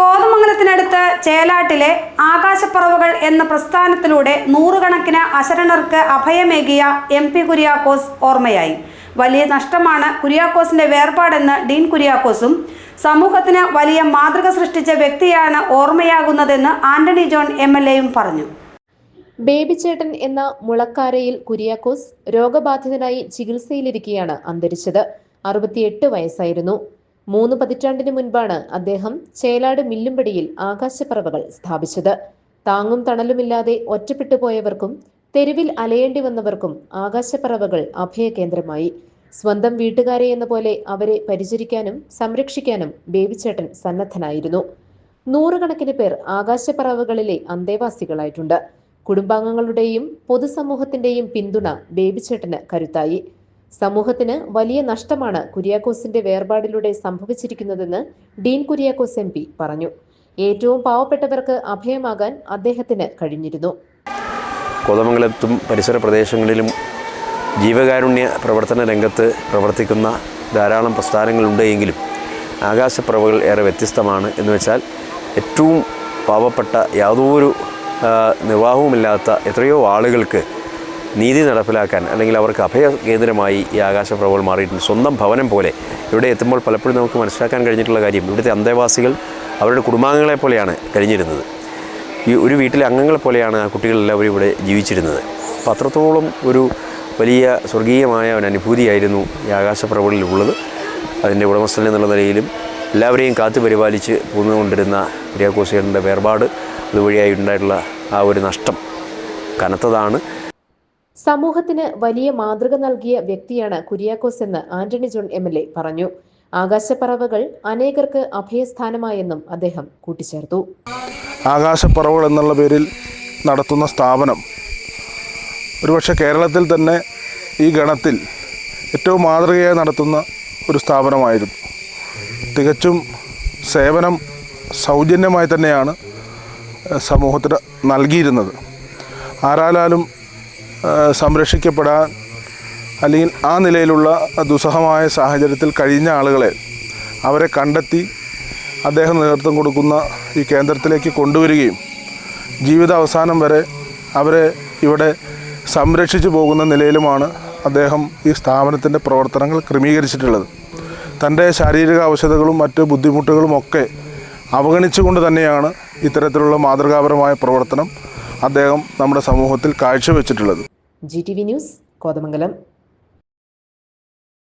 കോതമംഗലത്തിനടുത്ത് ചേലാട്ടിലെ ആകാശപ്പറവുകൾ എന്ന പ്രസ്ഥാനത്തിലൂടെ നൂറുകണക്കിന് അശരണർക്ക് അഭയമേകിയ MP കുര്യാക്കോസ് ഓർമ്മയായി. വലിയ നഷ്ടമാണ് കുര്യാക്കോസിന്റെ വേർപാടെന്ന് ഡീൻ കുര്യാക്കോസും സമൂഹത്തിന് വലിയ മാതൃക സൃഷ്ടിച്ച വ്യക്തിയാണ് ഓർമ്മയാകുന്നതെന്ന് ആന്റണി ജോൺ MLAയും പറഞ്ഞു. ബേബിച്ചേട്ടൻ എന്ന മുളക്കാരയിൽ കുര്യാക്കോസ് രോഗബാധിതനായി ചികിത്സയിലിരിക്കെയാണ് അന്തരിച്ചത്. 68 വയസ്സായിരുന്നു. 3 പതിറ്റാണ്ടിന് മുൻപാണ് അദ്ദേഹം ചേലാട് മില്ലുംപടിയിൽ ആകാശപ്പറവകൾ സ്ഥാപിച്ചത്. താങ്ങും തണലുമില്ലാതെ ഒറ്റപ്പെട്ടു പോയവർക്കും തെരുവിൽ അലയേണ്ടി വന്നവർക്കും ആകാശപ്പറവകൾ അഭയകേന്ദ്രമായി. സ്വന്തം വീട്ടുകാരെ എന്ന പോലെ അവരെ പരിചരിക്കാനും സംരക്ഷിക്കാനും ബേബിച്ചേട്ടൻ സന്നദ്ധനായിരുന്നു. നൂറുകണക്കിന് പേർ ആകാശപ്പറവകളിലെ അന്തേവാസികളായിട്ടുണ്ട്. കുടുംബാംഗങ്ങളുടെയും പൊതുസമൂഹത്തിന്റെയും പിന്തുണ ബേബിച്ചേട്ടന് കരുത്തായി. സമൂഹത്തിന് വലിയ നഷ്ടമാണ് കുര്യാക്കോസിന്റെ വേർപാടിലൂടെ സംഭവിച്ചിരിക്കുന്നതെന്ന് ഡീൻ കുര്യാക്കോസ് MP പറഞ്ഞു. ഏറ്റവും പാവപ്പെട്ടവർക്ക് അഭയമാകാൻ അദ്ദേഹത്തിന് കഴിഞ്ഞിരുന്നു. കോതമംഗലത്തും പരിസര പ്രദേശങ്ങളിലും ജീവകാരുണ്യ പ്രവർത്തന രംഗത്ത് പ്രവർത്തിക്കുന്ന ധാരാളം പ്രസ്ഥാനങ്ങളുണ്ട് എങ്കിലും ആകാശപ്പറവകൾ ഏറെ വ്യത്യസ്തമാണ്. എന്ന് വെച്ചാൽ ഏറ്റവും പാവപ്പെട്ട യാതൊരു നിർവാഹവുമില്ലാത്ത എത്രയോ ആളുകൾക്ക് നീതി നടപ്പിലാക്കാൻ അല്ലെങ്കിൽ അവർക്ക് അഭയ കേന്ദ്രമായി ഈ ആകാശപ്പറവകൾ മാറിയിട്ടുണ്ട്. സ്വന്തം ഭവനം പോലെ ഇവിടെ എത്തുമ്പോൾ പലപ്പോഴും നമുക്ക് മനസ്സിലാക്കാൻ കഴിഞ്ഞിട്ടുള്ള കാര്യം ഇവിടുത്തെ അന്തേവാസികൾ അവരുടെ കുടുംബാംഗങ്ങളെ പോലെയാണ് കഴിഞ്ഞിരുന്നത്. ഈ ഒരു വീട്ടിലെ അംഗങ്ങളെ പോലെയാണ് ആ കുട്ടികളെല്ലാവരും ഇവിടെ ജീവിച്ചിരുന്നത്. അപ്പോൾ അത്രത്തോളം ഒരു വലിയ സ്വർഗീയമായ ഒരു അനുഭൂതിയായിരുന്നു ഈ ആകാശപ്പറവകളിലുള്ളത്. അതിൻ്റെ ഉടമസ്ഥൻ എന്നുള്ള നിലയിലും എല്ലാവരെയും കാത്തു പരിപാലിച്ച് പോന്നുകൊണ്ടിരുന്ന കുര്യാക്കോസിന്റെ വേർപാട് അതുവഴിയായി ഉണ്ടായിട്ടുള്ള ആ ഒരു നഷ്ടം കനത്തതാണ്. സമൂഹത്തിന് വലിയ മാതൃക നൽകിയ വ്യക്തിയാണ് കുര്യാക്കോസ് എന്ന് ആന്റണി ജോൺ MLA പറഞ്ഞു. ആകാശപ്പറവകൾ അനേകർക്ക് അഭയസ്ഥാനമായെന്നും അദ്ദേഹം കൂട്ടിച്ചേർത്തു. ആകാശപ്പറവകൾ എന്നുള്ള പേരിൽ നടത്തുന്ന സ്ഥാപനം ഒരുപക്ഷെ കേരളത്തിൽ തന്നെ ഈ ഗണത്തിൽ ഏറ്റവും മാതൃകയായി നടത്തുന്ന ഒരു സ്ഥാപനമായിരുന്നു. തികച്ചും സേവനം സൗജന്യമായി തന്നെയാണ് സമൂഹത്തിന് നൽകിയിരുന്നത്. ആരാലും സംരക്ഷിക്കപ്പെടാൻ അല്ലെങ്കിൽ ആ നിലയിലുള്ള ദുസ്സഹമായ സാഹചര്യത്തിൽ കഴിഞ്ഞ ആളുകളെ അവരെ കണ്ടെത്തി അദ്ദേഹം നേതൃത്വം കൊടുക്കുന്ന ഈ കേന്ദ്രത്തിലേക്ക് കൊണ്ടുവരികയും ജീവിത അവസാനം വരെ അവരെ ഇവിടെ സംരക്ഷിച്ചു പോകുന്ന നിലയിലുമാണ് അദ്ദേഹം ഈ സ്ഥാപനത്തിൻ്റെ പ്രവർത്തനങ്ങൾ ക്രമീകരിച്ചിട്ടുള്ളത്. തൻ്റെ ശാരീരിക അവശതകളും മറ്റ് ബുദ്ധിമുട്ടുകളും ഒക്കെ അവഗണിച്ചുകൊണ്ട് തന്നെയാണ് ഇത്തരത്തിലുള്ള മാതൃകാപരമായ പ്രവർത്തനം അദ്ദേഹം നമ്മുടെ സമൂഹത്തിൽ കാഴ്ചവെച്ചിട്ടുള്ളത്. GTV news, Kothamangalam.